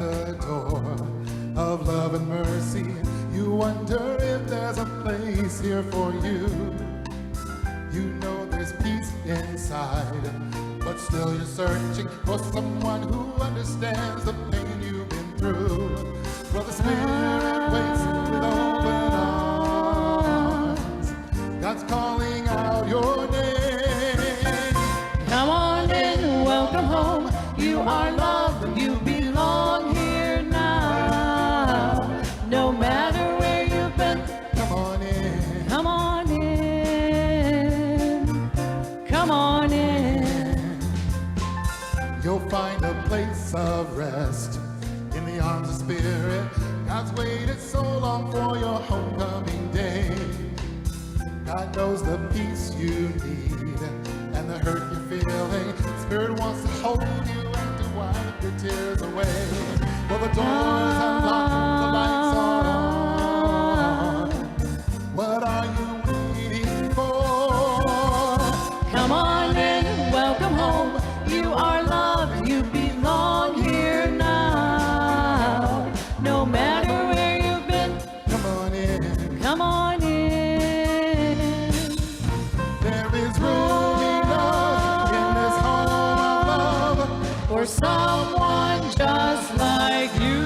the door of love and mercy. You wonder if there's a place here for you. You know there's peace inside, but still you're searching for someone who understands the pain you've been through. Well, the Spirit waits with open arms. God's calling out your name. Come on in, welcome home. You are loved, you belong here now. No matter where you've been, Come on in. come on in. Come on in. You'll find a place of rest in the arms of Spirit. God's waited so long for your homecoming day. God knows the peace you need and the hurt you're feeling. Spirit wants to hold you and to wipe your tears away. Well, the doors unlocked, the lights are on. What are you waiting for? Come on in, welcome home. You are loved, you belong here now. No matter where you've been, Come on in. come on in. There is room enough in this home of love For someone just like you.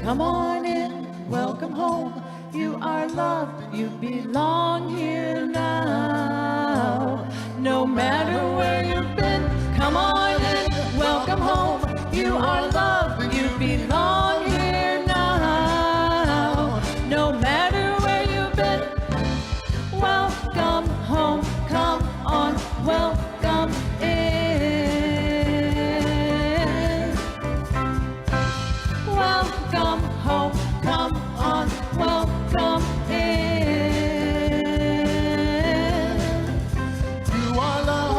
Come on in, welcome home. You are loved, you belong here now. No matter where you've been, come on in, welcome home. You are loved, you belong here now. No matter where you've been, welcome home. Come on, welcome in. Welcome home. Come on, welcome in. You are loved.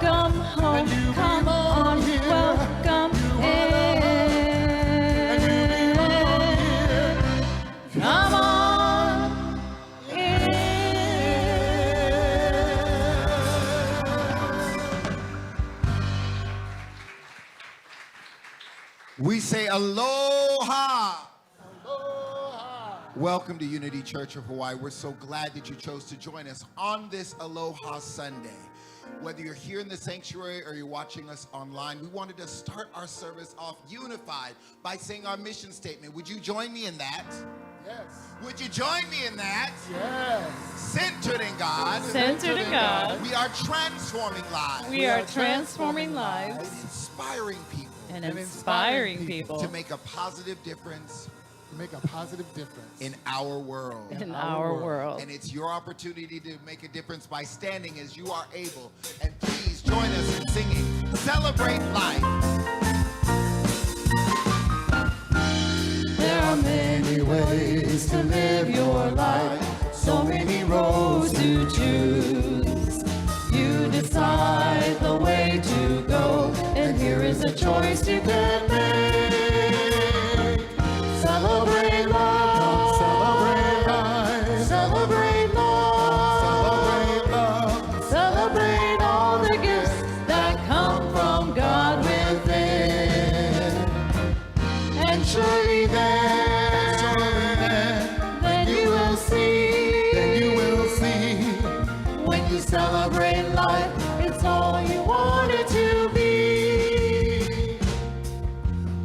Welcome home. And you Come belong on, here. welcome You are and you belong in. here. Come on in. We say aloha. Aloha. Welcome to Unity Church of Hawaii. We're so glad that you chose to join us on this Aloha Sunday. Whether you're here in the sanctuary or you're watching us online, we wanted to start our service off unified by saying our mission statement. Would you join me in that? Yes. Would you join me in that? Yes. Centered in God. Centered in God. We are transforming lives We are transforming lives and inspiring people and inspiring people to make a positive difference To make a positive difference in our world. in our world. And it's your opportunity to make a difference by standing as you are able. And please join us in singing Celebrate Life. There are many ways to live your life, so many roads to choose. You decide the way to go, and here is a choice you can make. Celebrate love. Celebrate life. Celebrate love. Celebrate love. Celebrate all the gifts that come from God within. And surely then you will see. Then you will see. When you celebrate life, it's all you want it to be.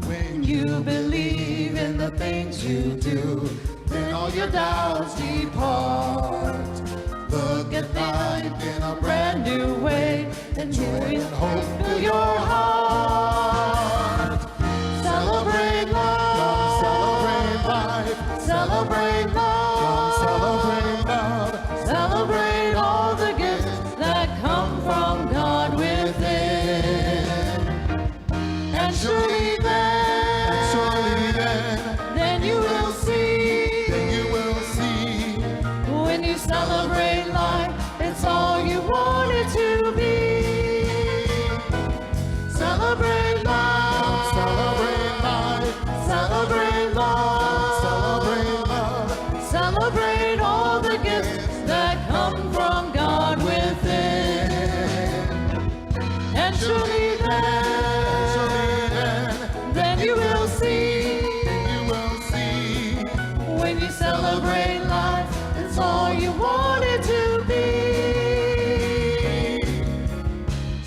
When you believe in the things you do, then all your doubts depart. Look at life in a brand new way, and joy and hope fill your heart. Celebrate love. Celebrate life. Celebrate love. Celebrate love. Celebrate all the gifts that come from God within. And surely then you will see. Then you will see. When you celebrate life, it's all you want it to be. Celebrate life. Celebrate life. Celebrate love. Celebrate love. will see. You will see. When you celebrate life, it's all you want it to be.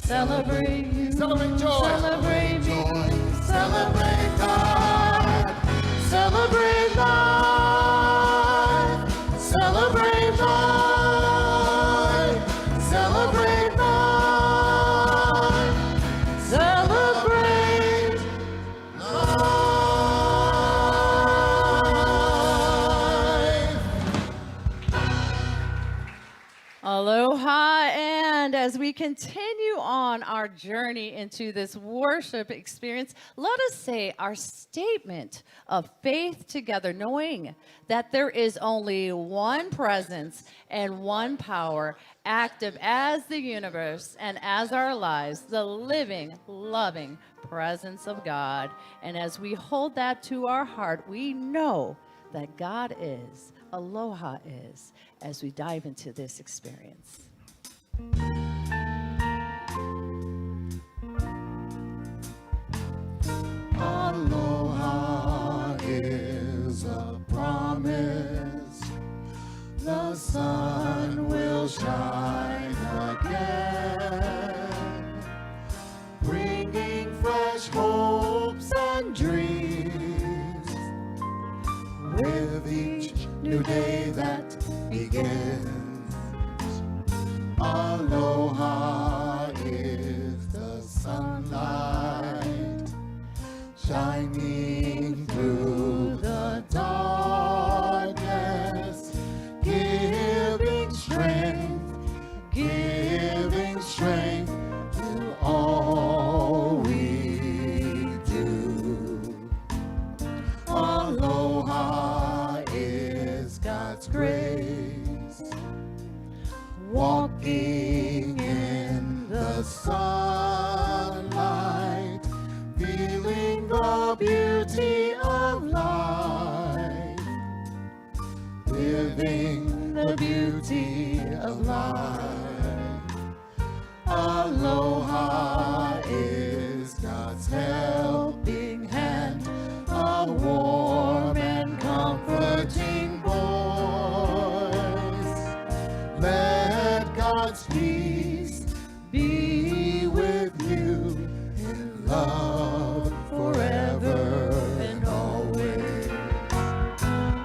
Celebrate you. Celebrate joy. Celebrate Joy. me. Celebrate God. Celebrate life. Celebrate life. Celebrate life. Celebrate life. Aloha, and as we continue on our journey into this worship experience, let us say our statement of faith together, knowing that there is only one presence and one power active as the universe and as our lives, the living, loving presence of God. And as we hold that to our heart, we know that God is, aloha is, as we dive into this experience. Aloha is a promise. The sun will shine again, bringing fresh hopes and dreams with each new day that begins. Aloha is the sunlight shining through the darkness, giving strength to all we do. Aloha is God's grace, walking in the sunlight, feeling the beauty of life, living the beauty of life. Aloha is God's helping hand, a warm and comforting voice. Let God's peace be with you in love forever and always.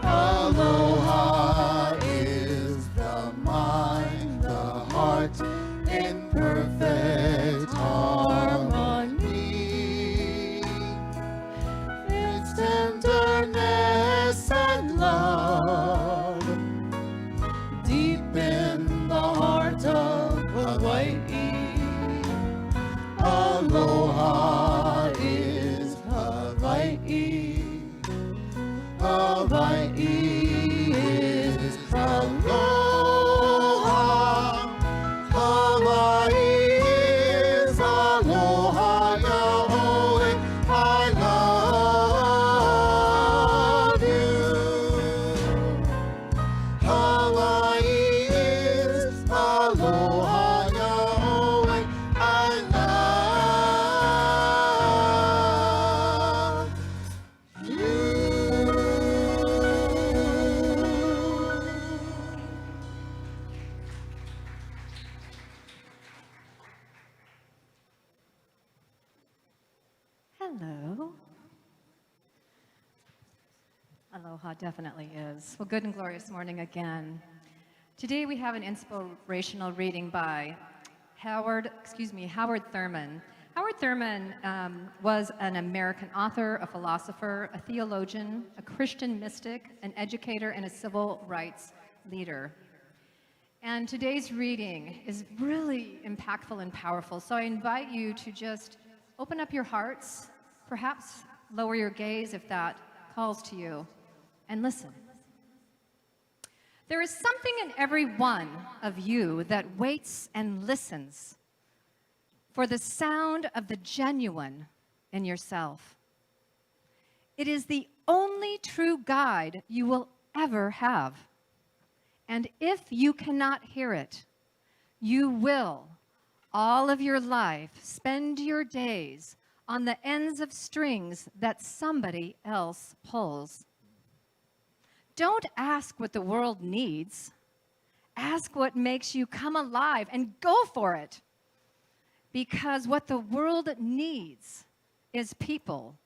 Aloha is the mind, the heart in perfect harmony. It's tenderness and love deep in the heart of Hawaii. Aloha is Hawaii. Hawaii is aloha. Hawaii is aloha. Yahweh, I love you. Hawaii is aloha. Yahweh, I love you. Hello. Aloha definitely is. Well, good and glorious morning again. Today we have an inspirational reading by Howard Thurman. Howard Thurman was an American author, a philosopher, a theologian, a Christian mystic, an educator, and a civil rights leader. And today's reading is really impactful and powerful, so I invite you to just open up your hearts, perhaps lower your gaze if that calls to you, and listen. There is something in every one of you that waits and listens for the sound of the genuine in yourself. It is the only true guide you will ever have. And if you cannot hear it, you will, all of your life, spend your days on the ends of strings that somebody else pulls. Don't ask what the world needs. Ask what makes you come alive and go for it. Because what the world needs is people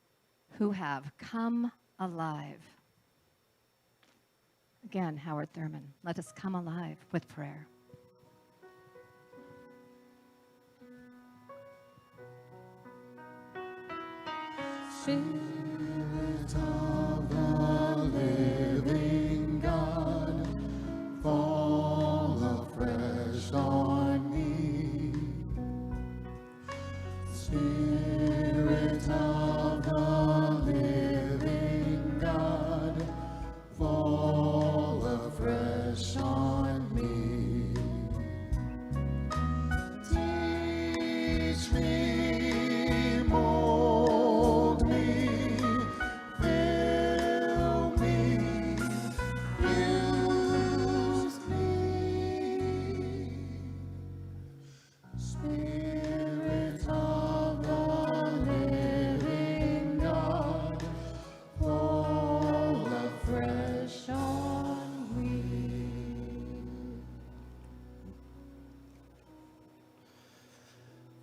who have come alive. Again, Howard Thurman, let us come alive with prayer. Spirit of the living God, fall afresh on me. Spirit of the living God, fall afresh on me. Teach me, mold me, fill me, use me. Spirit of the living God, fall afresh on me.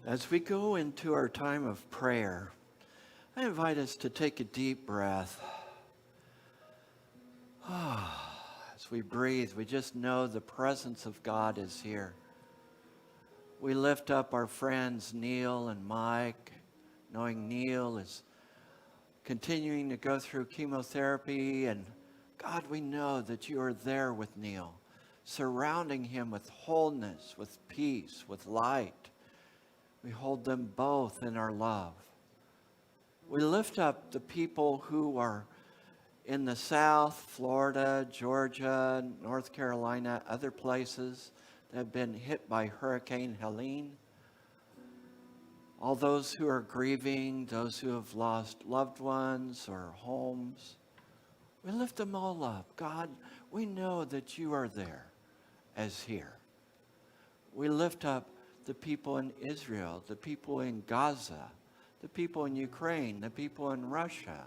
As we go into our time of prayer, I invite us to take a deep breath. As we breathe, we just know the presence of God is here. We lift up our friends Neil and Mike, knowing Neil is continuing to go through chemotherapy. And God, we know that you are there with Neil, surrounding him with wholeness, with peace, with light. We hold them both in our love. We lift up the people who are in the South, Florida, Georgia, North Carolina, other places that have been hit by Hurricane Helene. All those who are grieving, those who have lost loved ones or homes. We lift them all up. God, we know that you are there as here. We lift up the people in Israel, the people in Gaza, the people in Ukraine, the people in Russia,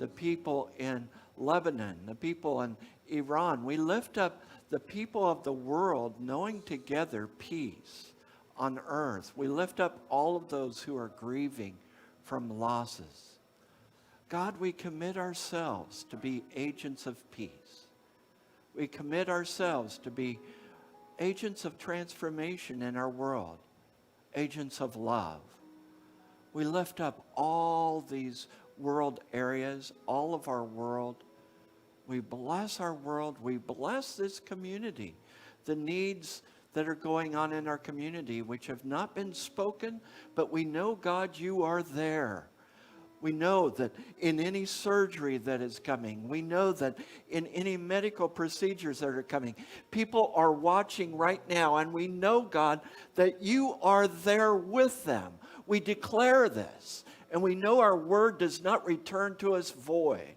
the people in Lebanon, the people in Iran. We lift up the people of the world, knowing together peace on earth. We lift up all of those who are grieving from losses. God, we commit ourselves to be agents of peace. We commit ourselves to be agents of transformation in our world, agents of love. We lift up all these world areas, all of our world. We bless our world. We bless this community, the needs that are going on in our community, which have not been spoken, but we know, God, you are there. We know that in any surgery that is coming, we know that in any medical procedures that are coming, people are watching right now, and we know, God, that you are there with them. We declare this, and we know our word does not return to us void.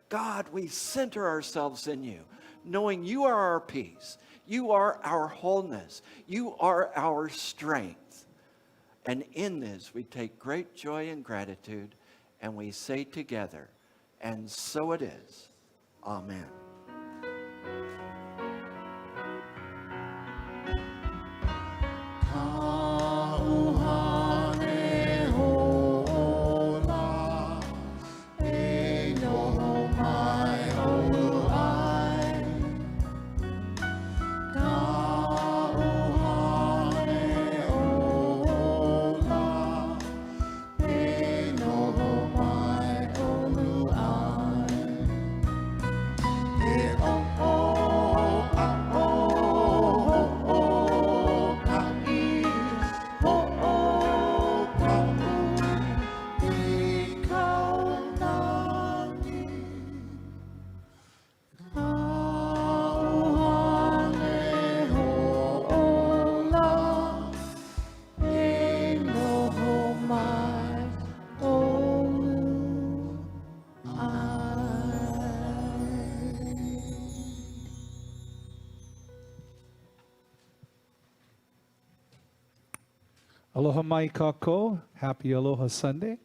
God, we center ourselves in you, knowing you are our peace. You are our wholeness. You are our strength. And in this, we take great joy and gratitude, and we say together, and so it is. Amen. Aloha mai kako. Happy Aloha Sunday.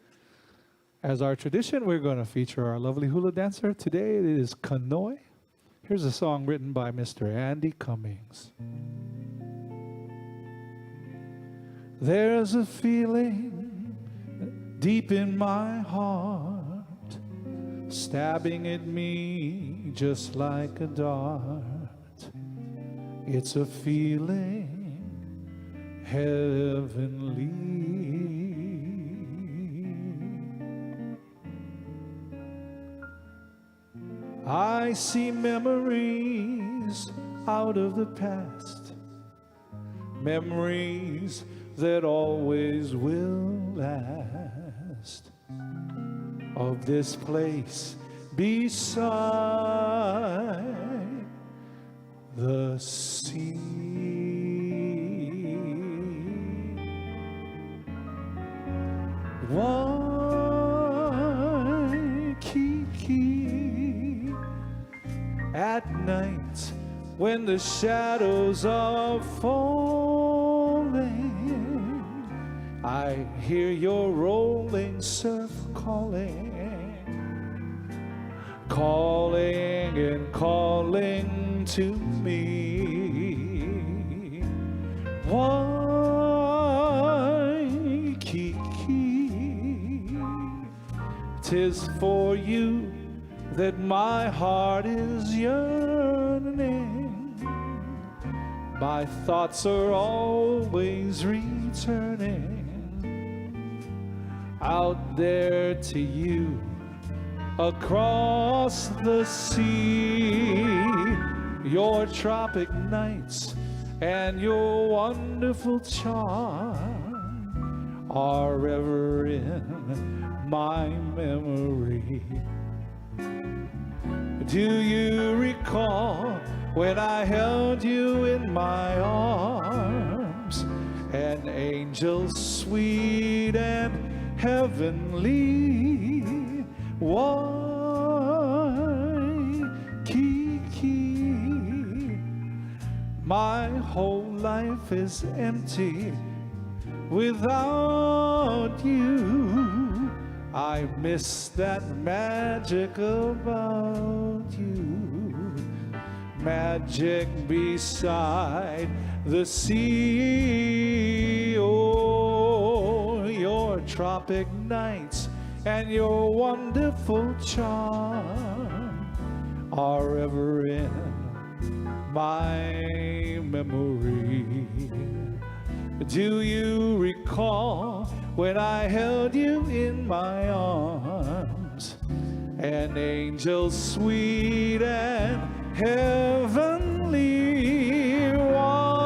As our tradition, we're going to feature our lovely hula dancer. Today it is Kanoi. Here's a song written by Mr. Andy Cummings. There's a feeling deep in my heart, stabbing at me just like a dart. It's a feeling heavenly. I see memories out of the past, memories that always will last, of this place beside the sea. Waikiki at night when the shadows are falling, I hear your rolling surf calling, calling and calling to me. Waikiki, 'tis for you that my heart is yearning. My thoughts are always returning out there to you across the sea. Your tropic nights and your wonderful charm are ever in my memory. Do you recall when I held you in my arms, an angel sweet and heavenly? Waikiki, my whole life is empty without you. I miss that magic about you, magic beside the sea. Oh, your tropic nights and your wonderful charm are ever in my memory. Do you recall when I held you in my arms, an angel sweet and heavenly? Waikiki,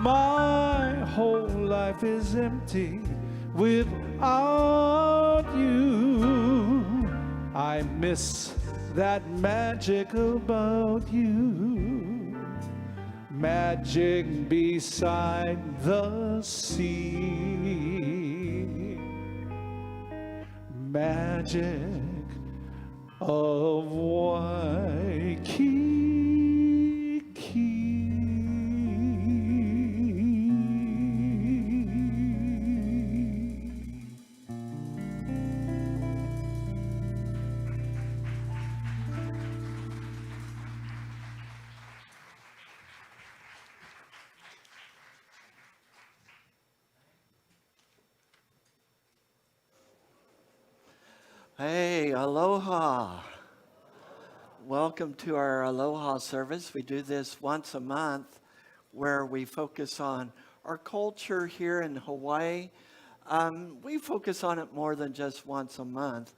my whole life is empty without you. I miss that magic about you, magic beside the sea, magic of Waikiki. Hey, aloha. Welcome to our aloha service. We do this once a month where we focus on our culture here in Hawaii. We focus on it more than just once a month,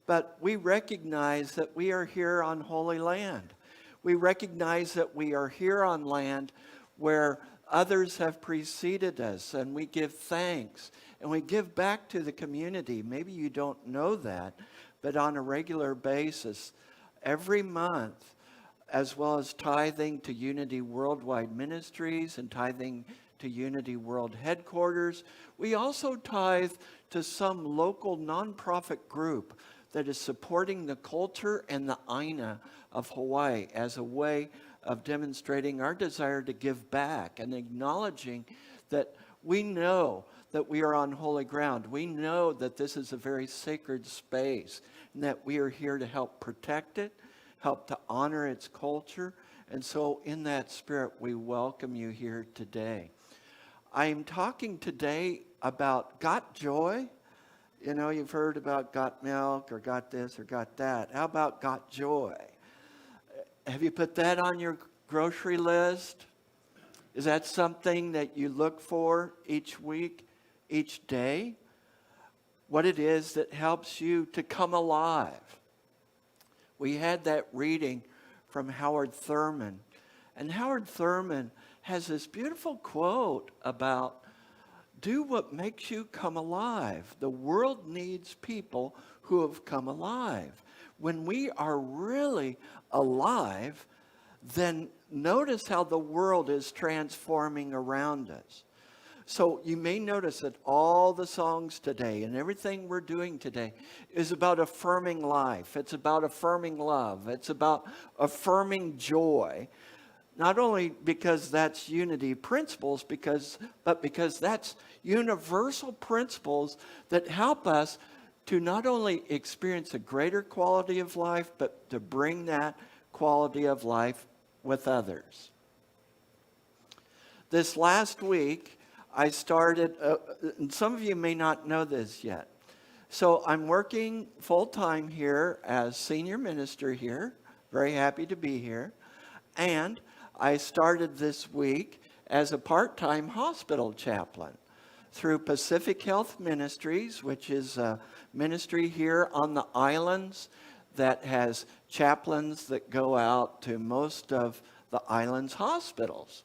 but we recognize that we are here on Holy Land. We recognize that we are here on land where others have preceded us, and we give thanks and we give back to the community. Maybe you don't know that, but on a regular basis, every month, as well as tithing to Unity Worldwide Ministries and tithing to Unity World Headquarters, we also tithe to some local nonprofit group that is supporting the culture and the aina of Hawaii as a way of demonstrating our desire to give back and acknowledging that we know that we are on holy ground. We know that this is a very sacred space and that we are here to help protect it, help to honor its culture. And so in that spirit, we welcome you here today. I'm talking today about got joy. You know, you've heard about got milk or got this or got that. How about got joy? Have you put that on your grocery list? Is that something that you look for each week, each day? What it is that helps you to come alive. We had that reading from Howard Thurman. And Howard Thurman has this beautiful quote about do what makes you come alive. The world needs people who have come alive. When we are really alive, then notice how the world is transforming around us. So you may notice that all the songs today and everything we're doing today is about affirming life. It's about affirming love. It's about affirming joy. Not only because that's unity principles, but because that's universal principles that help us to not only experience a greater quality of life, but to bring that quality of life with others. This last week, I started, and some of you may not know this yet. So I'm working full-time here as senior minister here. Very happy to be here. And I started this week as a part-time hospital chaplain through Pacific Health Ministries, which is a ministry here on the islands that has chaplains that go out to most of the islands' hospitals.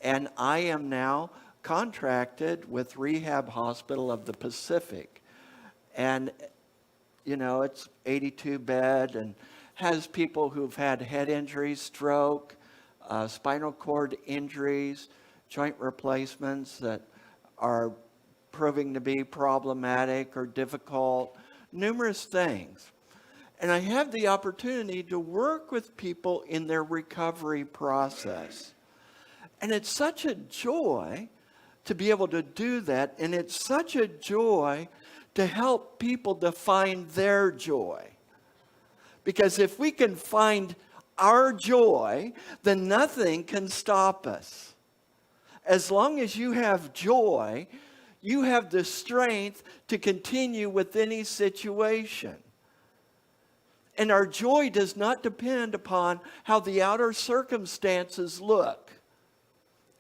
And I am now contracted with Rehab Hospital of the Pacific. And, you know, it's 82 bed and has people who've had head injuries, stroke, spinal cord injuries, joint replacements that are proving to be problematic or difficult, numerous things. And I have the opportunity to work with people in their recovery process. And it's such a joy to be able to do that. And it's such a joy to help people to find their joy. Because if we can find our joy, then nothing can stop us. As long as you have joy, you have the strength to continue with any situation. And our joy does not depend upon how the outer circumstances look.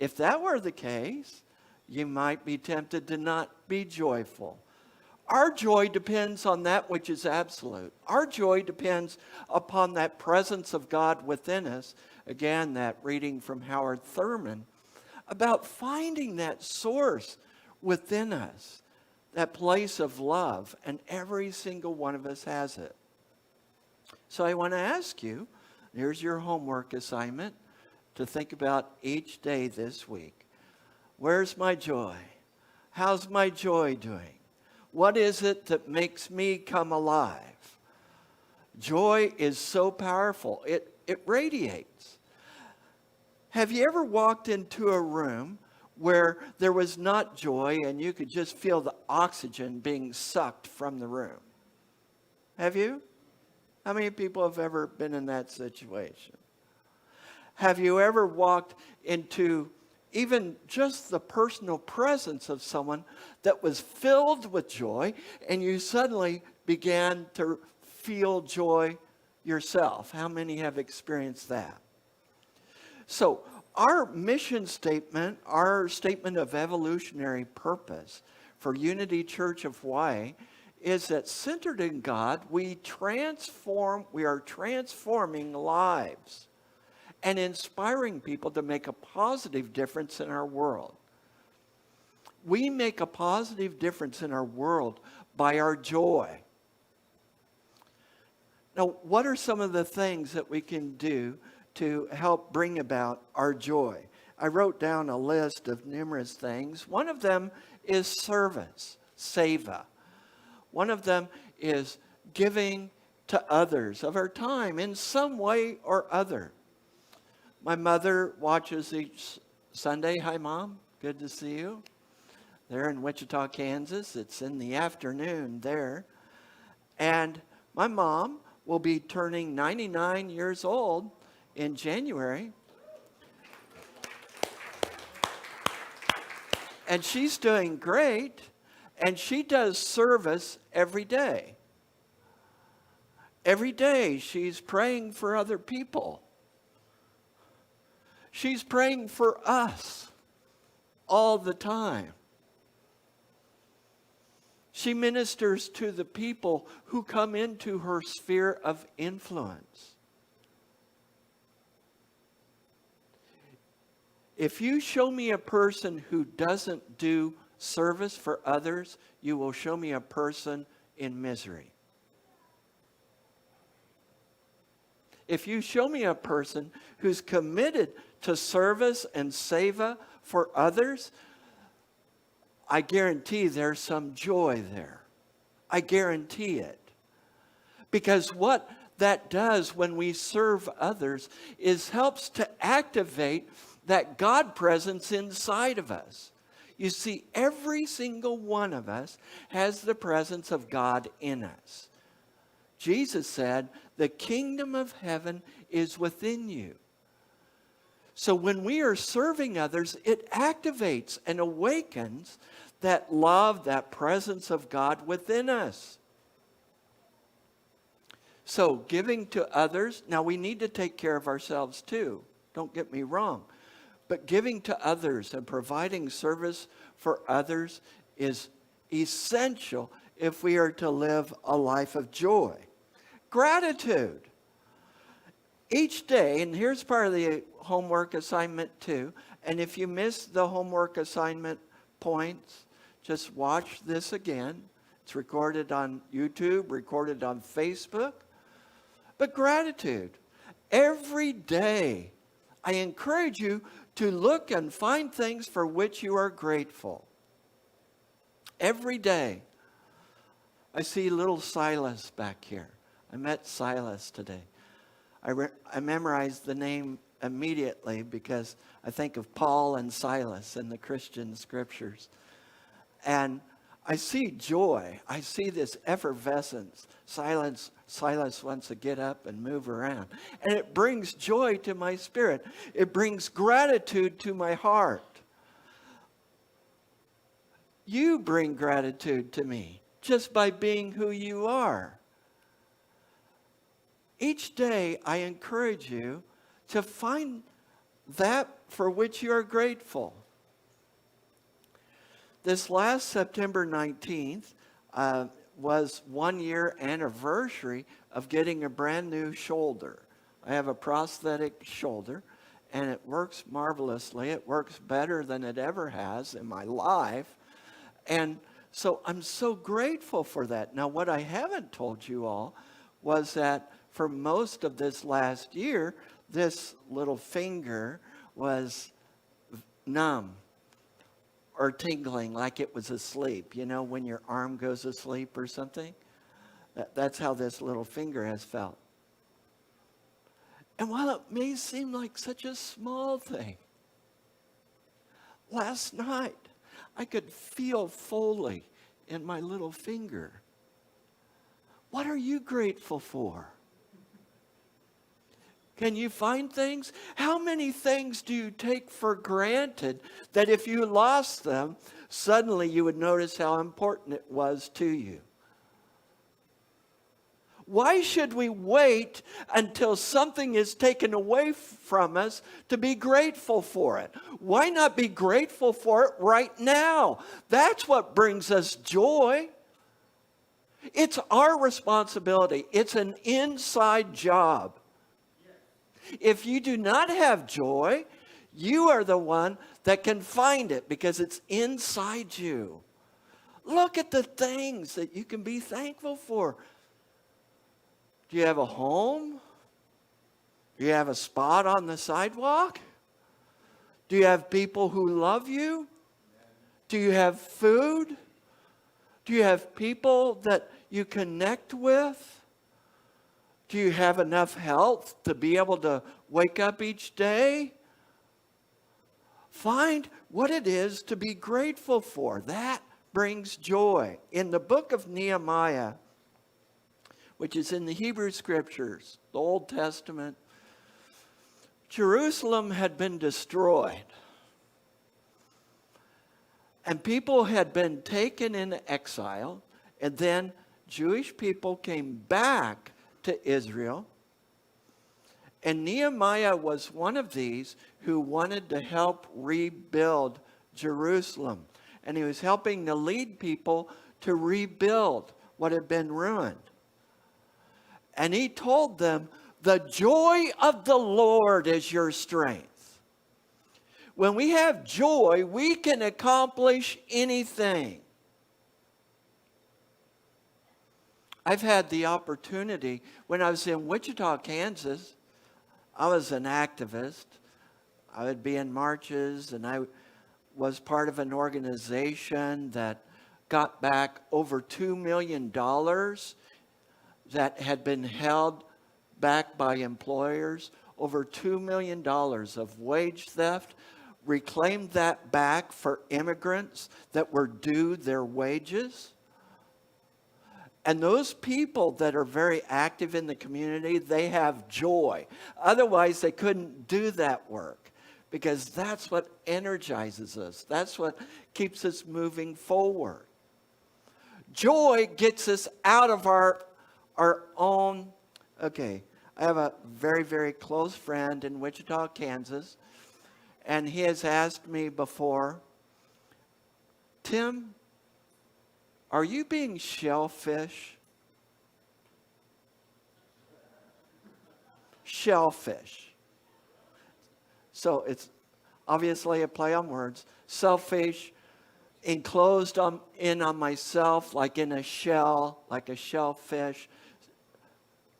If that were the case, you might be tempted to not be joyful. Our joy depends on that which is absolute. Our joy depends upon that presence of God within us. Again, that reading from Howard Thurman about finding that source within us, that place of love, and every single one of us has it. So I want to ask you, here's your homework assignment, to think about each day this week. Where's my joy? How's my joy doing? What is it that makes me come alive? Joy is so powerful. It radiates. Have you ever walked into a room where there was not joy and you could just feel the oxygen being sucked from the room? Have you? How many people have ever been in that situation? Have you ever walked into even just the personal presence of someone that was filled with joy, and you suddenly began to feel joy yourself? How many have experienced that? So our mission statement, our statement of evolutionary purpose for Unity Church of Hawaii is that centered in God, we are transforming lives and inspiring people to make a positive difference in our world. We make a positive difference in our world by our joy. Now, what are some of the things that we can do to help bring about our joy? I wrote down a list of numerous things. One of them is service, seva. One of them is giving to others of our time in some way or other. My mother watches each Sunday. Hi, Mom. Good to see you. They're in Wichita, Kansas. It's in the afternoon there. And my mom will be turning 99 years old in January. And she's doing great. And she does service every day. Every day she's praying for other people. She's praying for us all the time. She ministers to the people who come into her sphere of influence. If you show me a person who doesn't do service for others, you will show me a person in misery. If you show me a person who's committed to service and seva for others, I guarantee there's some joy there. I guarantee it. Because what that does when we serve others is helps to activate that God presence inside of us. You see, every single one of us has the presence of God in us. Jesus said, the kingdom of heaven is within you. So when we are serving others, it activates and awakens that love, that presence of God within us. So giving to others, now we need to take care of ourselves too. Don't get me wrong. But giving to others and providing service for others is essential if we are to live a life of joy. Gratitude. Each day, and here's part of the homework assignment too, and if you missed the homework assignment points, just watch this again. It's recorded on YouTube, recorded on Facebook. But gratitude. Every day, I encourage you to look and find things for which you are grateful. Every day. I see little Silas back here. I met Silas today. I memorized the name immediately because I think of Paul and Silas in the Christian scriptures. And I see joy. I see this effervescence. Silas wants to get up and move around. And it brings joy to my spirit. It brings gratitude to my heart. You bring gratitude to me just by being who you are. Each day I encourage you to find that for which you are grateful. This last September 19th was 1 year anniversary of getting a brand new shoulder. I have a prosthetic shoulder and it works marvelously. It works better than it ever has in my life. And so I'm so grateful for that. Now, what I haven't told you all was that for most of this last year, this little finger was numb or tingling like it was asleep. You know, when your arm goes asleep or something? That's how this little finger has felt. And while it may seem like such a small thing, last night I could feel Foley in my little finger. What are you grateful for? Can you find things? How many things do you take for granted that if you lost them, suddenly you would notice how important it was to you? Why should we wait until something is taken away from us to be grateful for it? Why not be grateful for it right now? That's what brings us joy. It's our responsibility. It's an inside job. If you do not have joy, you are the one that can find it because it's inside you. Look at the things that you can be thankful for. Do you have a home? Do you have a spot on the sidewalk? Do you have people who love you? Do you have food? Do you have people that you connect with? Do Do you have enough health to be able to wake up each day? Find what it is to be grateful for. That brings joy. In the book of Nehemiah, which is in the Hebrew Scriptures, the Old Testament, Jerusalem had been destroyed. And people had been taken into exile, and then Jewish people came back to Israel. And Nehemiah was one of these who wanted to help rebuild Jerusalem. And he was helping to lead people to rebuild what had been ruined. And he told them, the joy of the Lord is your strength. When we have joy, we can accomplish anything. I've had the opportunity, when I was in Wichita, Kansas, I was an activist. I would be in marches, and I was part of an organization that got back over $2 million that had been held back by employers. Over $2 million of wage theft. Reclaimed that back for immigrants that were due their wages. And those people that are very active in the community, they have joy. Otherwise, they couldn't do that work, because that's what energizes us. That's what keeps us moving forward. Joy gets us out of our own. Okay, I have a very, very close friend in Wichita, Kansas, and he has asked me before, Tim, are you being shellfish? Shellfish. So it's obviously a play on words. Selfish, enclosed in on myself, like in a shell, like a shellfish.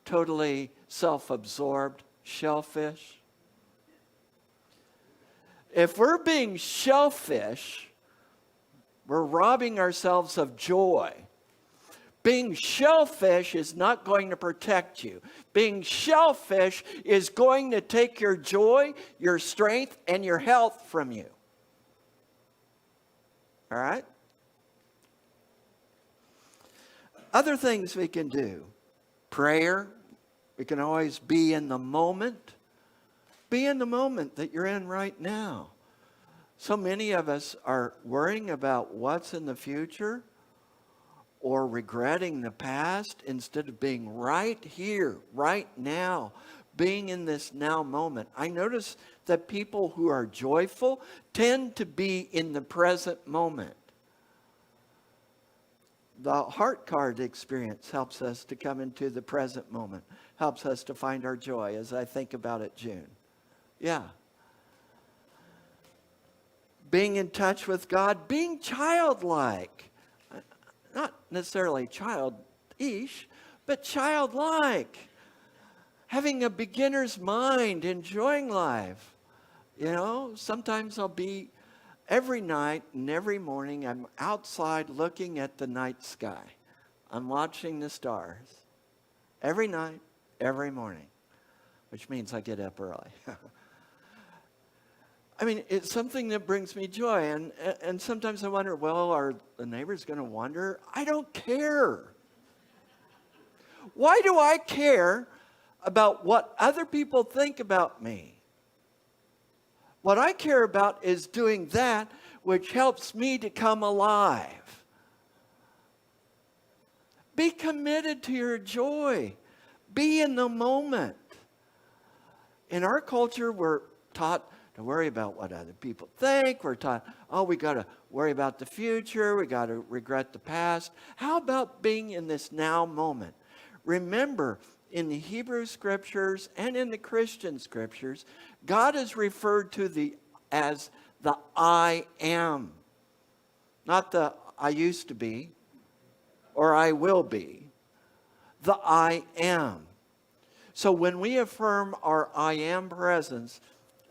Totally self-absorbed shellfish. If we're being shellfish, we're robbing ourselves of joy. Being shellfish is not going to protect you. Being shellfish is going to take your joy, your strength, and your health from you. All right? Other things we can do. Prayer. We can always be in the moment. Be in the moment that you're in right now. So many of us are worrying about what's in the future or regretting the past instead of being right here, right now, being in this now moment. I notice that people who are joyful tend to be in the present moment. The heart card experience helps us to come into the present moment, helps us to find our joy, as I think about it, June. Yeah. Being in touch with God, being childlike. Not necessarily childish, but childlike. Having a beginner's mind, enjoying life. You know, sometimes I'll be, every night and every morning, I'm outside looking at the night sky. I'm watching the stars. Every night, every morning. Which means I get up early. I mean, it's something that brings me joy. And sometimes I wonder, well, are the neighbors going to wonder? I don't care. Why do I care about what other people think about me? What I care about is doing that which helps me to come alive. Be committed to your joy. Be in the moment. In our culture, we're taught to worry about what other people think. We're taught, oh, we got to worry about the future. We got to regret the past. How about being in this now moment? Remember, in the Hebrew Scriptures and in the Christian Scriptures, God is referred to as the I am. Not the I used to be or I will be. The I am. So when we affirm our I am presence,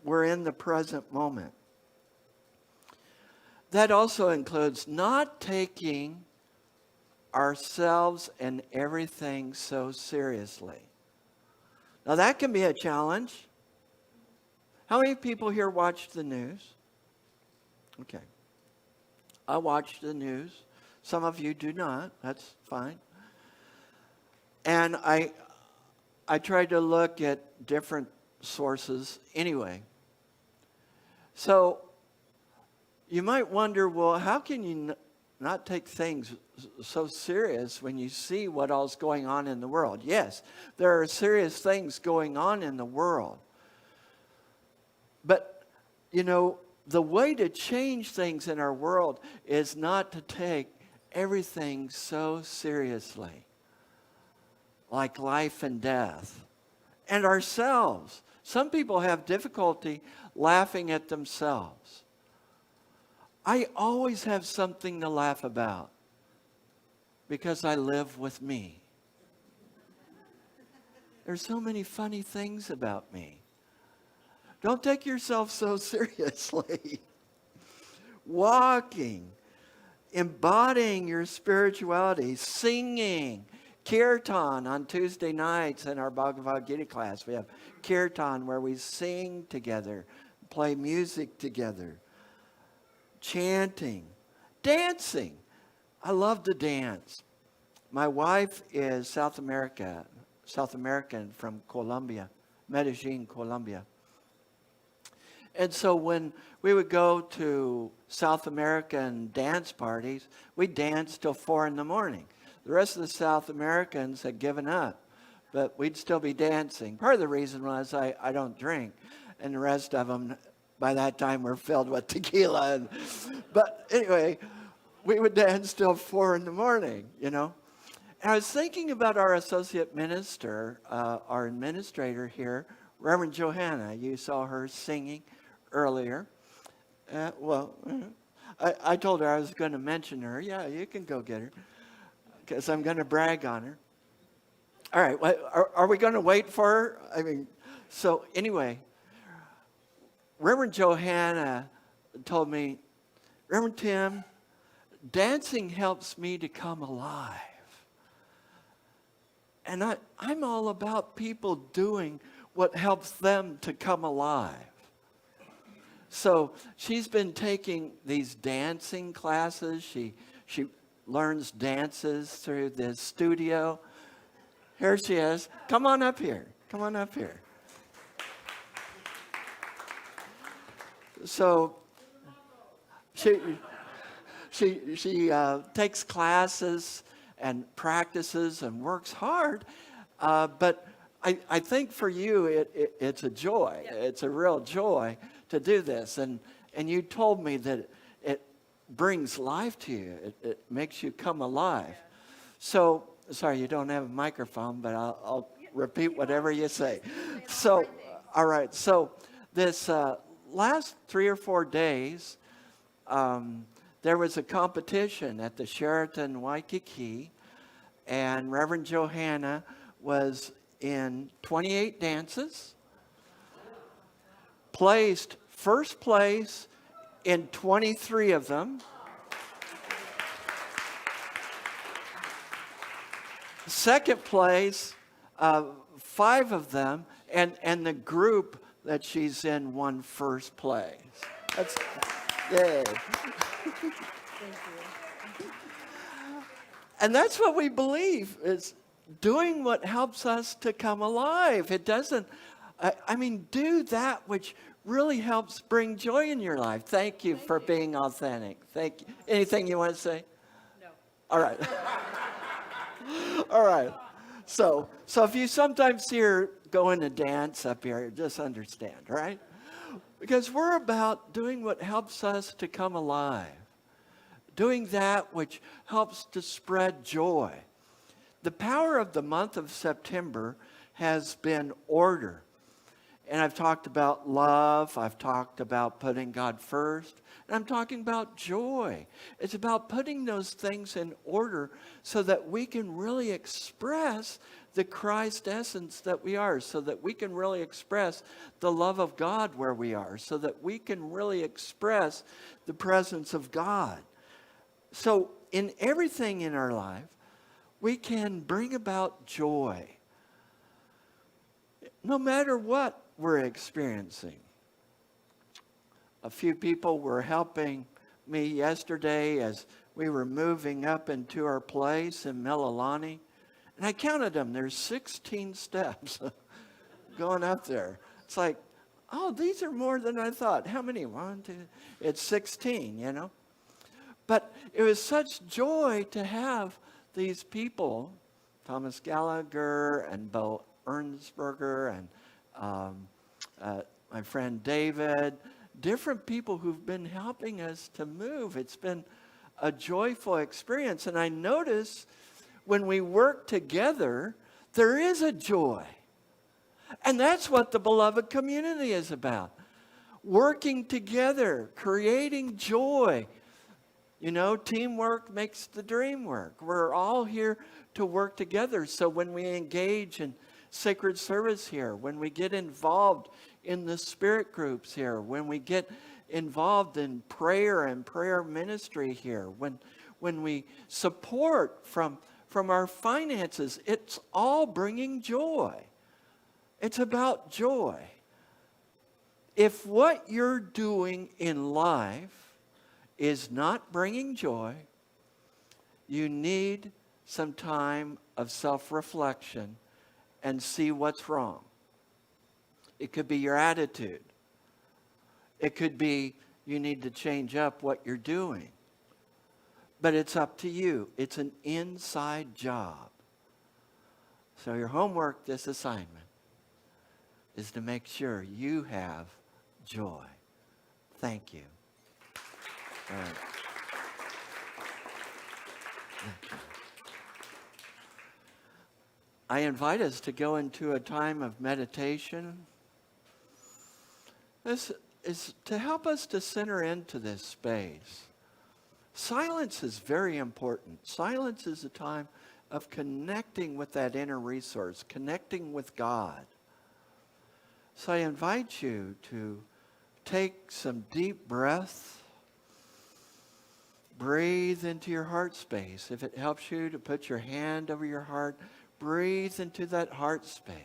we're in the present moment. That also includes not taking ourselves and everything so seriously. Now that can be a challenge. How many people here watch the news? Okay. I watch the news. Some of you do not. That's fine. And I try to look at different sources anyway. So you might wonder, well, how can you not take things so serious when you see what all's going on in the world? Yes, there are serious things going on in the world. But, the way to change things in our world is not to take everything so seriously, like life and death, and ourselves. Some people have difficulty laughing at themselves. I always have something to laugh about because I live with me. There's so many funny things about me. Don't take yourself so seriously. Walking, embodying your spirituality, singing, kirtan on Tuesday nights in our Bhagavad Gita class. We have kirtan where we sing together, play music together, chanting, dancing. I love to dance. My wife is South American from Colombia, Medellin, Colombia. And so when we would go to South American dance parties, we'd dance till 4 a.m. The rest of the South Americans had given up, but we'd still be dancing. Part of the reason was I don't drink, and the rest of them, by that time, were filled with tequila. But anyway, we would dance till 4 a.m, And I was thinking about our associate minister, our administrator here, Reverend Johanna. You saw her singing earlier. I told her I was going to mention her. Yeah, you can go get her, because I'm going to brag on her. All right, are we going to wait for her? So anyway, Reverend Johanna told me, Reverend Tim, dancing helps me to come alive. And I'm all about people doing what helps them to come alive. So she's been taking these dancing classes. She learns dances through the studio. Here she is. Come on up here. Come on up here. So she takes classes and practices and works hard, but I think for you it's a joy. Yeah. It's a real joy to do this, and you told me that it brings life to you. It makes you come alive. Yeah. So sorry you don't have a microphone, but I'll repeat whatever you say. So all right. So this last 3 or 4 days, there was a competition at the Sheraton Waikiki, and Reverend Johanna was in 28 dances, placed first place in 23 of them, second place, 5 of them, and the group that she's in won first place. That's yay. And that's what we believe, is doing what helps us to come alive. It doesn't, do that which really helps bring joy in your life. Thank you for being authentic. Thank you. Anything you want to say? No. All right. All right. So if you sometimes hear going to dance up here, just understand, right? Because we're about doing what helps us to come alive. Doing that which helps to spread joy. The power of the month of September has been order. And I've talked about love. I've talked about putting God first. And I'm talking about joy. It's about putting those things in order so that we can really express the Christ essence that we are, so that we can really express the love of God where we are, so that we can really express the presence of God. So in everything in our life, we can bring about joy. no matter what we're experiencing. A few people were helping me yesterday as we were moving up into our place in Mililani. And I counted them. There's 16 steps going up there. It's like, oh, these are more than I thought. How many? 1, 2, it's 16, you know. But it was such joy to have these people, Thomas Gallagher and Bo Ernsberger and my friend David, different people who've been helping us to move. It's been a joyful experience. And I notice when we work together, there is a joy. And that's what the beloved community is about. Working together, creating joy. You know, teamwork makes the dream work. We're all here to work together. So when we engage in sacred service here, when we get involved in the spirit groups here, when we get involved in prayer and prayer ministry here, when we support from our finances, it's all bringing joy. It's about joy. If what you're doing in life is not bringing joy, you need some time of self-reflection and see what's wrong. It could be your attitude. It could be you need to change up what you're doing. But it's up to you. It's an inside job. So your homework, this assignment, is to make sure you have joy. Thank you. All right. Thank you. I invite us to go into a time of meditation. This is to help us to center into this space. Silence is very important. Silence is a time of connecting with that inner resource, connecting with God. So I invite you to take some deep breaths. Breathe into your heart space. If it helps you to put your hand over your heart, breathe into that heart space.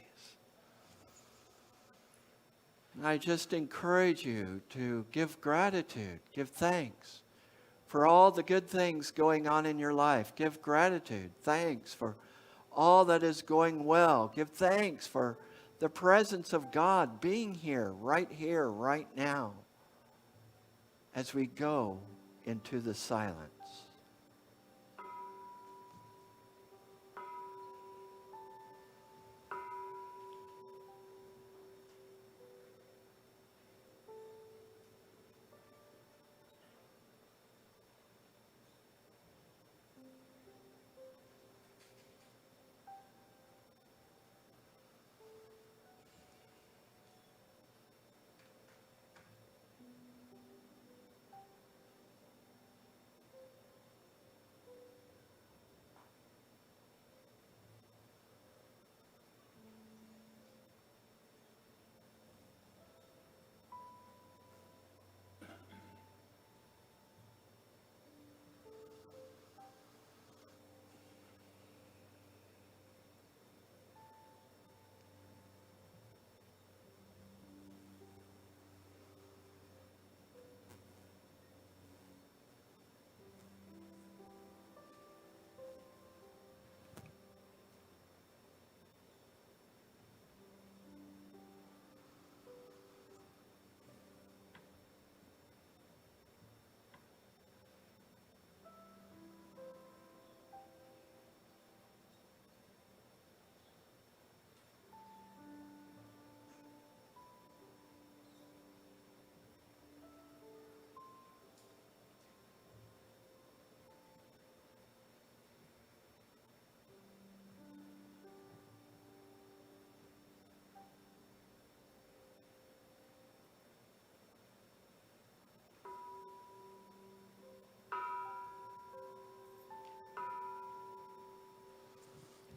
And I just encourage you to give gratitude, give thanks for all the good things going on in your life. Give gratitude, thanks for all that is going well. Give thanks for the presence of God being here, right now, as we go into the silence.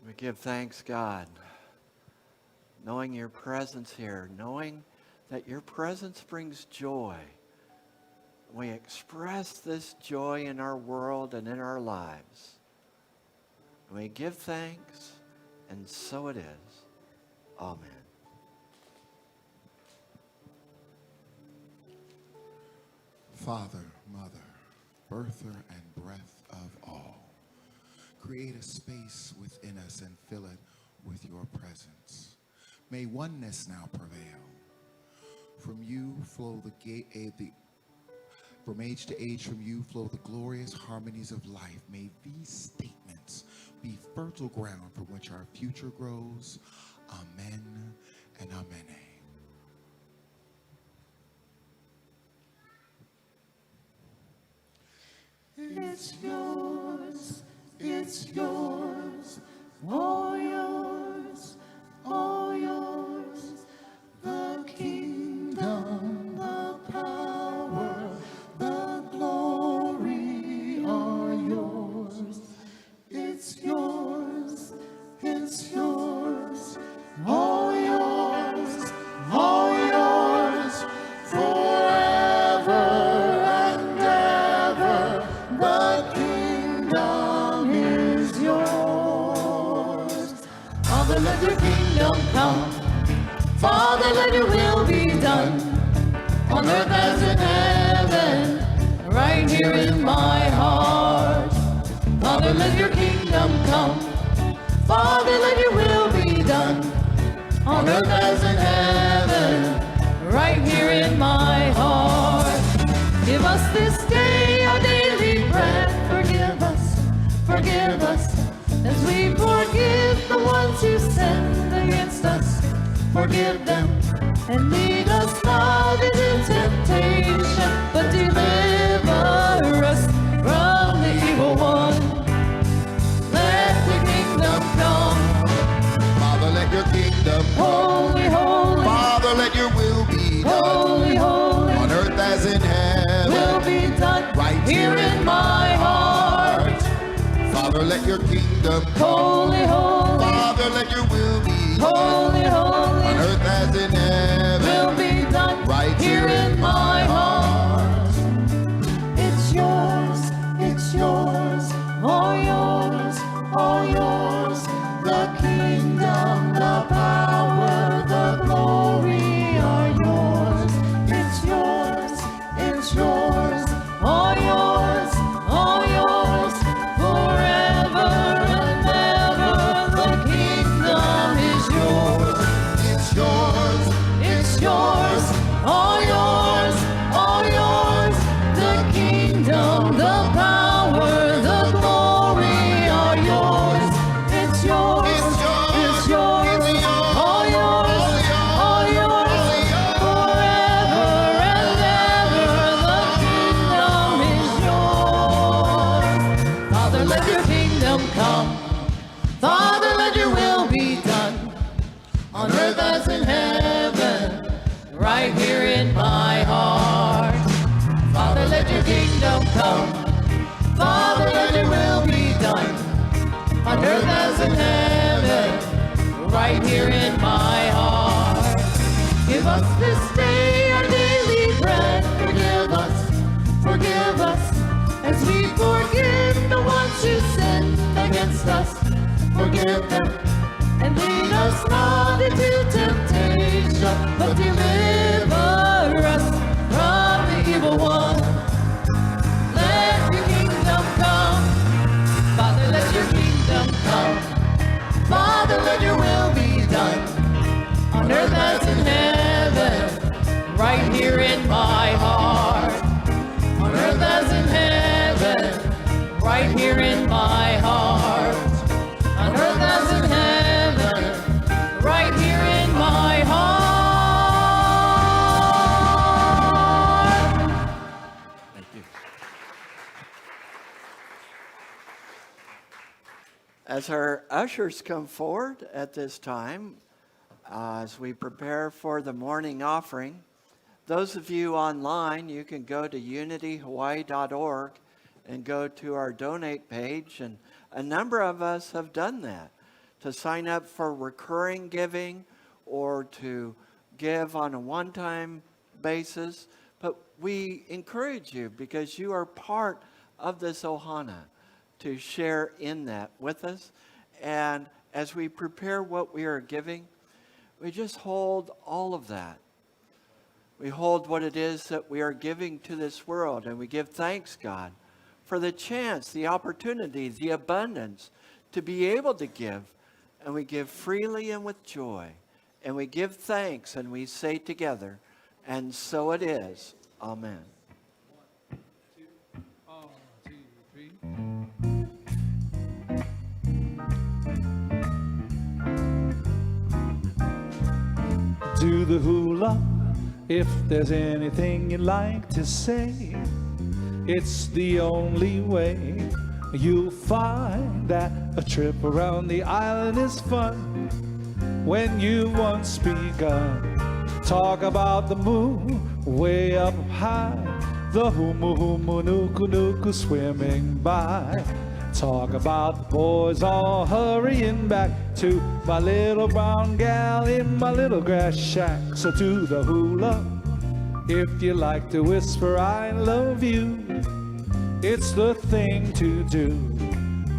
We give thanks, God, knowing your presence here, knowing that your presence brings joy. We express this joy in our world and in our lives. We give thanks, and so it is. Amen. Father, Mother, birther and breath of all, create a space within us and fill it with your presence. May oneness now prevail. From you flow from age to age, from you flow the glorious harmonies of life. May these statements be fertile ground from which our future grows. Amen and amen. It's yours, it's yours, all yours, all yours. The kingdom, the power, the glory are yours. It's yours, it's yours, all yours, all yours, forever and ever. The kingdom is yours. Father, let your kingdom come. Father, let your will be done, on earth as in heaven, right here in my heart. Father, let your kingdom come. Father, let your will be done, on earth as in heaven, right here in my heart. Give us this day our daily bread. Forgive us, as we forgive the ones who sinned against us. Forgive them, and lead us not into temptation, but deliver us from the evil one. Let the kingdom come. Father, let your kingdom come. Holy, holy, Father, let your will be done. holy, holy, On earth as in heaven. will be done Right here in my heart. Father, let your kingdom come. Holy, holy, Father, let your will be done. holy, holy, On earth as in heaven. will be done Right here in my heart. It's yours, all yours, all yours. The kingdom, the power, the glory are yours. It's yours, all yours, all yours, forever and ever. The kingdom is yours. It's yours. It's yours, all yours, all yours. The kingdom, the power, the glory are yours. It's yours, it's yours, all yours, all yours, forever and ever. The kingdom is yours. Father, let your kingdom come. Father, let your will be done, on earth as in heaven, right here in my heart. Father, let your kingdom come. Father, let your will be done, on earth as in heaven, right here in my heart. Give us this day our daily bread. Forgive us, as we forgive the ones who sin against us. Forgive them, and lead us not into temptation, but deliver us from the evil one. Let your kingdom come. Father, let your kingdom come. Father, let your will be done, on earth as in heaven, right here in my heart. On earth as in heaven, right here in my heart. On earth as in heaven, right here in my heart. Thank you. As our ushers come forward at this time, as we prepare for the morning offering, those of you online, you can go to unityhawaii.org and go to our donate page, and a number of us have done that, to sign up for recurring giving or to give on a one-time basis. But we encourage you, because you are part of this ohana, to share in that with us. And as we prepare what we are giving, we just hold all of that We hold what it is that we are giving to this world, and we give thanks, God, for the chance, the opportunity, the abundance to be able to give. And we give freely and with joy. And we give thanks, and we say together, and so it is. Amen. 1, 2, 3. Do the hula if there's anything you'd like to say. It's the only way you'll find that a trip around the island is fun. When you once begun, talk about the moon way up high, the humu humu nuku nuku swimming by. Talk about the boys all hurrying back to my little brown gal in my little grass shack. So to the hula, if you like to whisper I love you, it's the thing to do.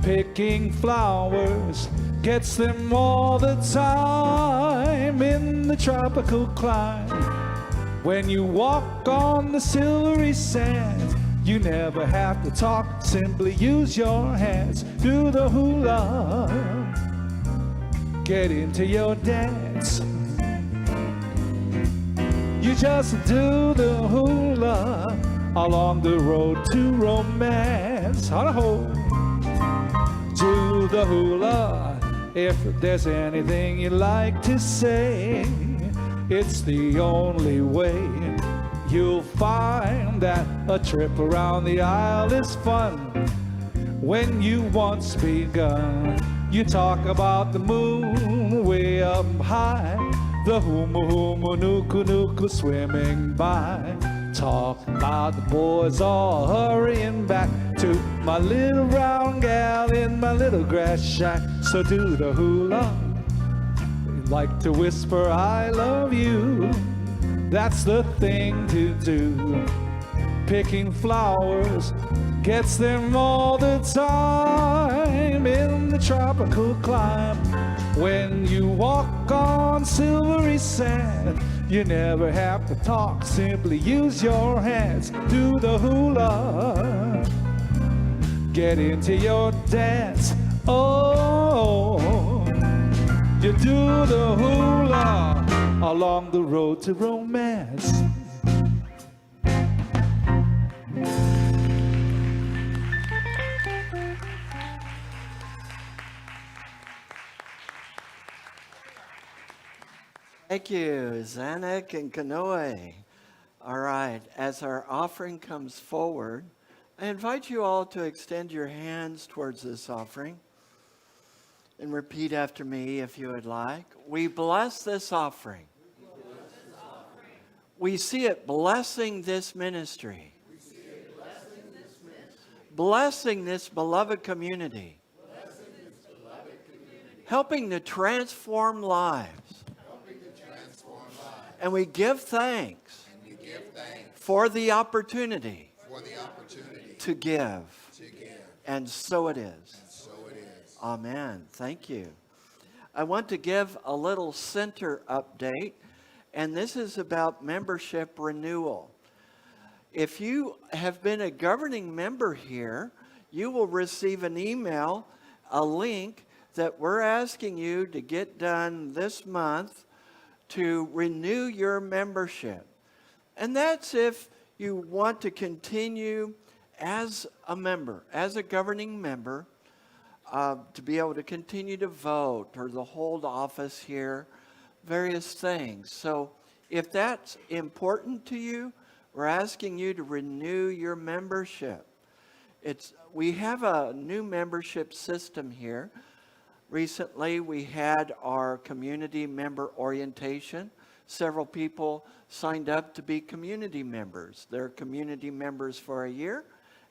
Picking flowers gets them all the time in the tropical clime. When you walk on the silvery sand, you never have to talk, simply use your hands. Do the hula, get into your dance. You just do the hula along the road to romance. Ho-ho. Do the hula if there's anything you'd like to say. It's the only way you'll find that a trip around the isle is fun. When you once begun, you talk about the moon way up high, the humu humu nuku nuku swimming by. Talk about the boys all hurrying back to my little brown gal in my little grass shack. So do the hula, like to whisper I love you, that's the thing to do. Picking flowers gets them all the time in the tropical clime. When you walk on silvery sand, you never have to talk, simply use your hands. Do the hula, get into your dance. Oh, you do the hula along the road to romance. Thank you, Zanuck and Kanoe. All right, as our offering comes forward, I invite you all to extend your hands towards this offering and repeat after me if you would like. We bless this offering. We see it blessing this ministry. Blessing this beloved community. Helping to transform lives. And we give thanks for the opportunity to give. And so it is. Amen. Thank you. I want to give a little center update, and this is about membership renewal. If you have been a governing member here, you will receive an email, a link that we're asking you to get done this month to renew your membership. And that's if you want to continue as a member, as a governing member, to be able to continue to vote or to hold office here, various things. So if that's important to you, we're asking you to renew your membership. We have a new membership system here. Recently, we had our community member orientation. Several people signed up to be community members. They're community members for a year,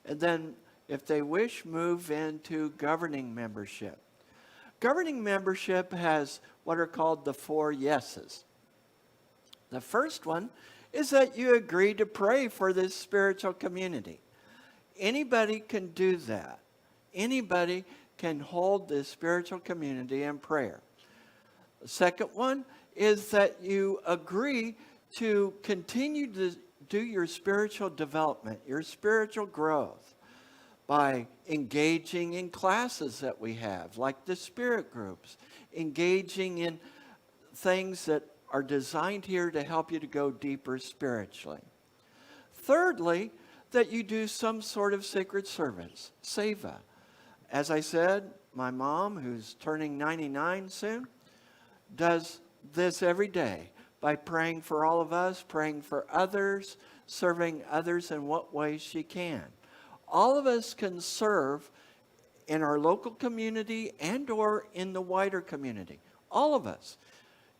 and then, if they wish, move into governing membership. Governing membership has what are called the 4 yeses. The first one is that you agree to pray for this spiritual community. Anybody can do that. Anybody can hold this spiritual community in prayer. The second one is that you agree to continue to do your spiritual development, your spiritual growth, by engaging in classes that we have, like the spirit groups, engaging in things that are designed here to help you to go deeper spiritually. Thirdly, that you do some sort of sacred service, seva. As I said, my mom, who's turning 99 soon, does this every day by praying for all of us, praying for others, serving others in what ways she can. All of us can serve in our local community and or in the wider community. All of us.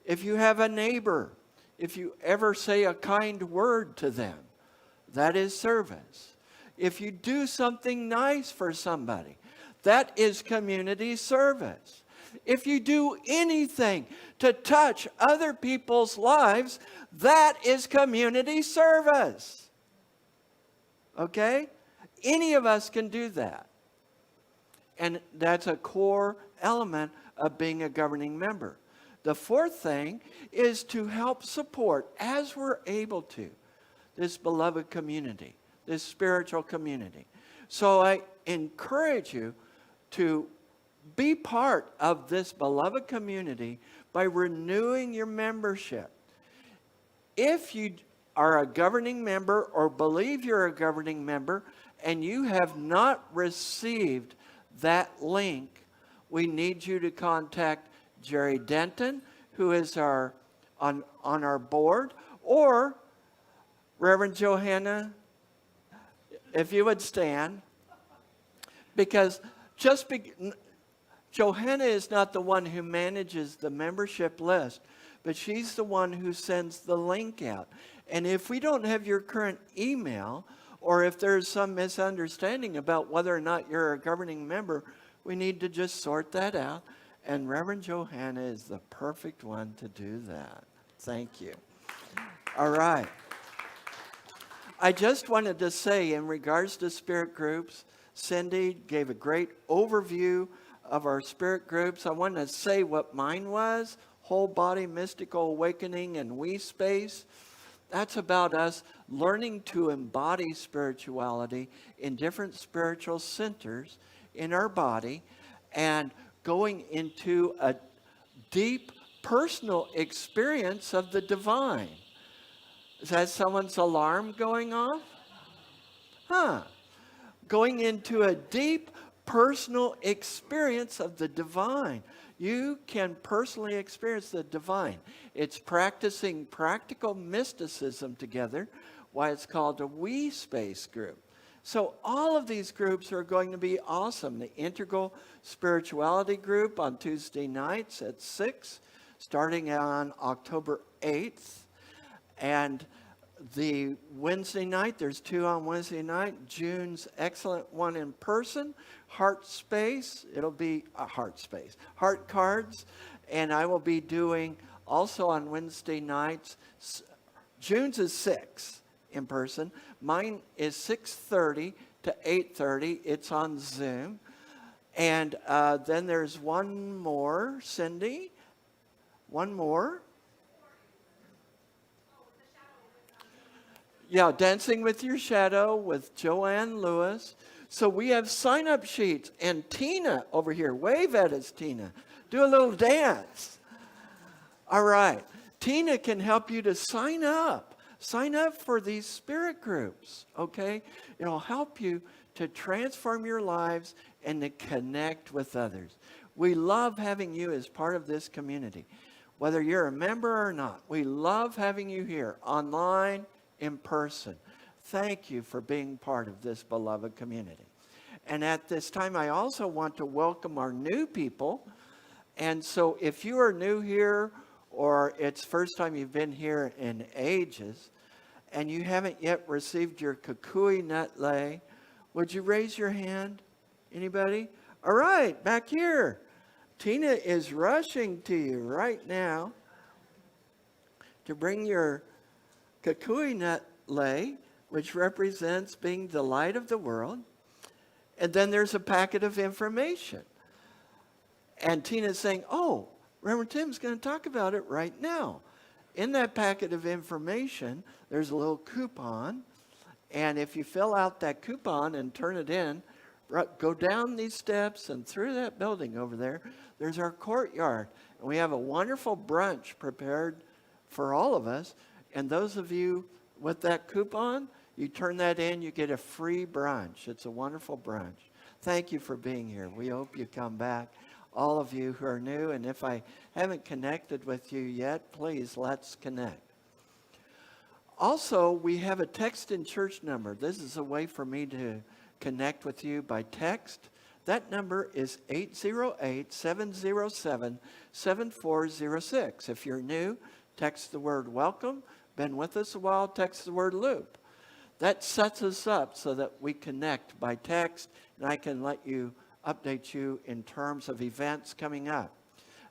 If you have a neighbor, if you ever say a kind word to them, that is service. If you do something nice for somebody, that is community service. If you do anything to touch other people's lives, that is community service. Okay? Any of us can do that. And that's a core element of being a governing member. The fourth thing is to help support, as we're able to, this beloved community, this spiritual community. So I encourage you to be part of this beloved community by renewing your membership. If you are a governing member or believe you're a governing member and you have not received that link, we need you to contact Jerry Denton, who is on our board, or Reverend Johanna, if you would stand, because Johanna is not the one who manages the membership list, but she's the one who sends the link out. And if we don't have your current email, or if there's some misunderstanding about whether or not you're a governing member, we need to just sort that out. And Reverend Johanna is the perfect one to do that. Thank you. All right. I just wanted to say, in regards to spirit groups, Cindy gave a great overview of our spirit groups. I want to say what mine was: Whole Body Mystical Awakening and We Space. That's about us learning to embody spirituality in different spiritual centers in our body and going into a deep personal experience of the divine. Is that someone's alarm going off? Going into a deep personal experience of the divine. You can personally experience the divine. It's practicing practical mysticism together, why it's called a We Space group. So all of these groups are going to be awesome. The Integral Spirituality group on Tuesday nights at 6, starting on October 8th. And the Wednesday night, there's 2 on Wednesday night. June's excellent one in person, Heart Space. It'll be a Heart Space, Heart Cards. And I will be doing also on Wednesday nights. June's is 6 in person. Mine is 6:30 to 8:30. It's on Zoom. And then there's one more, Cindy. One more. Yeah, Dancing with Your Shadow with Joanne Lewis. So we have sign-up sheets. And Tina over here, wave at us, Tina. Do a little dance. All right. Tina can help you to sign up. Sign up for these spirit groups, okay? It'll help you to transform your lives and to connect with others. We love having you as part of this community. Whether you're a member or not, we love having you here, online, in person. Thank you for being part of this beloved community. And at this time, I also want to welcome our new people. And so if you are new here, or it's first time you've been here in ages, and you haven't yet received your kukui nut lei, would you raise your hand? Anybody? All right, back here. Tina is rushing to you right now to bring your kukui nut lei, which represents being the light of the world. And then there's a packet of information. And Tina's saying, oh, Reverend Tim's going to talk about it right now. in that packet of information, there's a little coupon. And if you fill out that coupon and turn it in, go down these steps and through that building over there, there's our courtyard. And we have a wonderful brunch prepared for all of us. And those of you with that coupon, you turn that in, you get a free brunch. It's a wonderful brunch. Thank you for being here. We hope you come back. All of you who are new, and if I haven't connected with you yet, please, let's connect. Also, we have a text in church number. This is a way for me to connect with you by text. That number is 808-707-7406. If you're new, text the word welcome. Been with us a while, text the word loop. That sets us up so that we connect by text, and I can let you update you in terms of events coming up.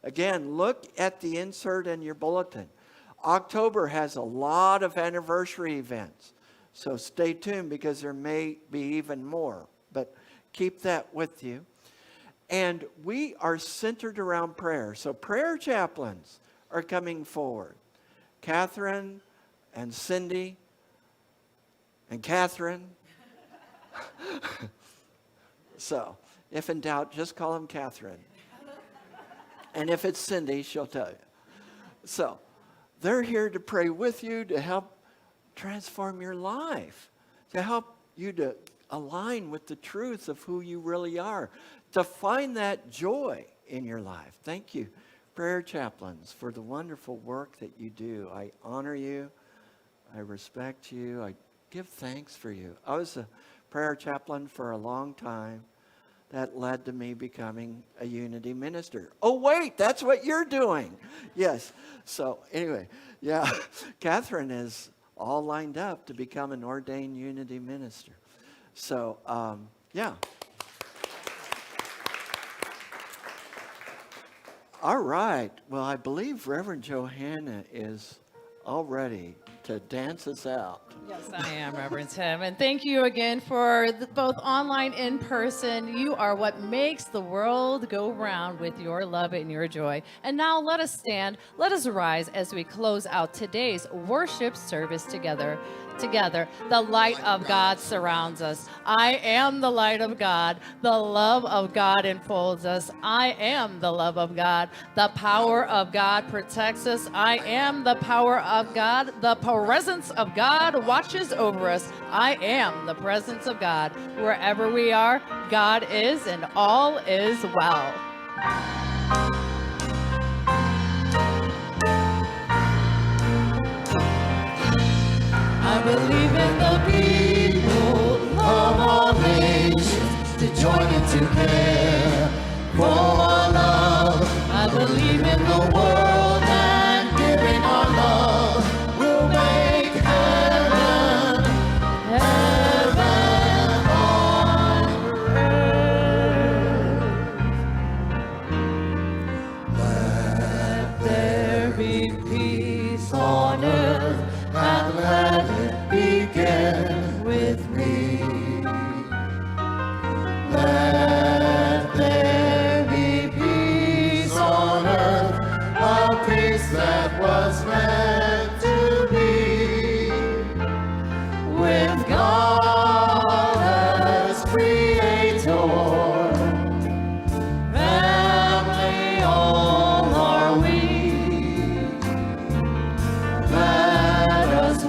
Again, look at the insert in your bulletin. October has a lot of anniversary events, so stay tuned because there may be even more, but keep that with you. And we are centered around prayer, so prayer chaplains are coming forward. Catherine and Cindy and Catherine. So, if in doubt, just call them Catherine. And if it's Cindy, she'll tell you. So, they're here to pray with you, to help transform your life, to help you to align with the truth of who you really are, to find that joy in your life. Thank you, prayer chaplains, for the wonderful work that you do. I honor you. I respect you. I give thanks for you. I was a prayer chaplain for a long time. That led to me becoming a unity minister. Oh, wait, that's what you're doing. Yes. So anyway, yeah, Catherine is all lined up to become an ordained unity minister. So, yeah. All right. Well, I believe Reverend Johanna is all ready to dance us out. Yes, I am, Reverend Tim. And thank you again for both online and in person. You are what makes the world go round with your love and your joy. And now let us stand, let us rise as we close out today's worship service together. The light of God surrounds us. I am the light of God. The love of God enfolds us. I am the love of God. The power of God protects us. I am the power of God. The presence of God watches over us. I am the presence of God. Wherever we are, God is, and all is well. I believe in the people of all nations to join in to care for our love. I believe in the world and giving our love will make heaven on earth. Let there be peace on earth. And let it begin with me. Let there be peace on earth, a peace that was meant to be. With God as creator, family all are we.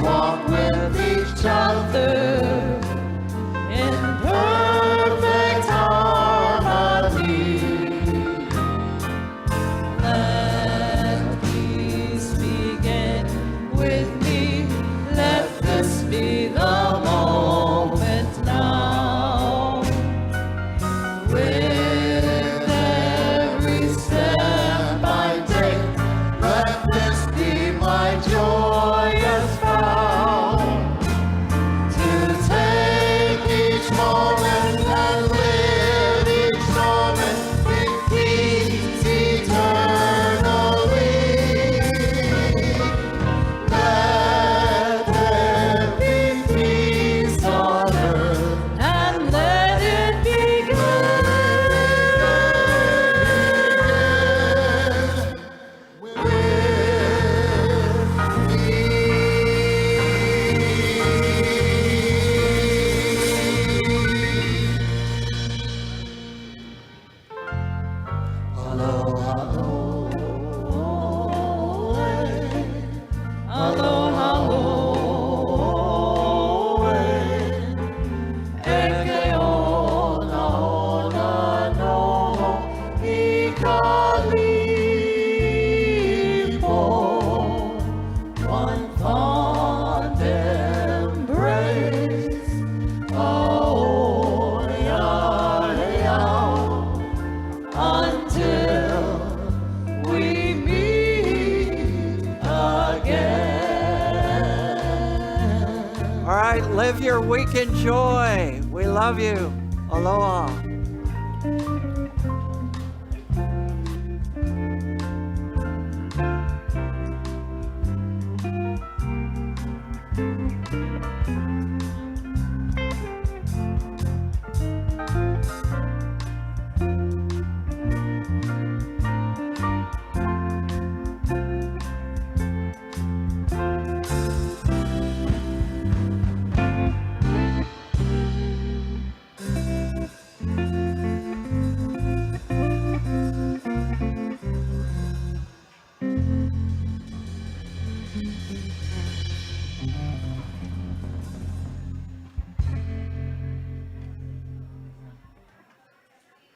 Walk with each other in perfect harmony. Let peace begin. Aloha, aloha, eke ona ona no I kalipo. One fond embrace, oh yeah, until we meet again. All right, live your week in joy. We love you. Aloha.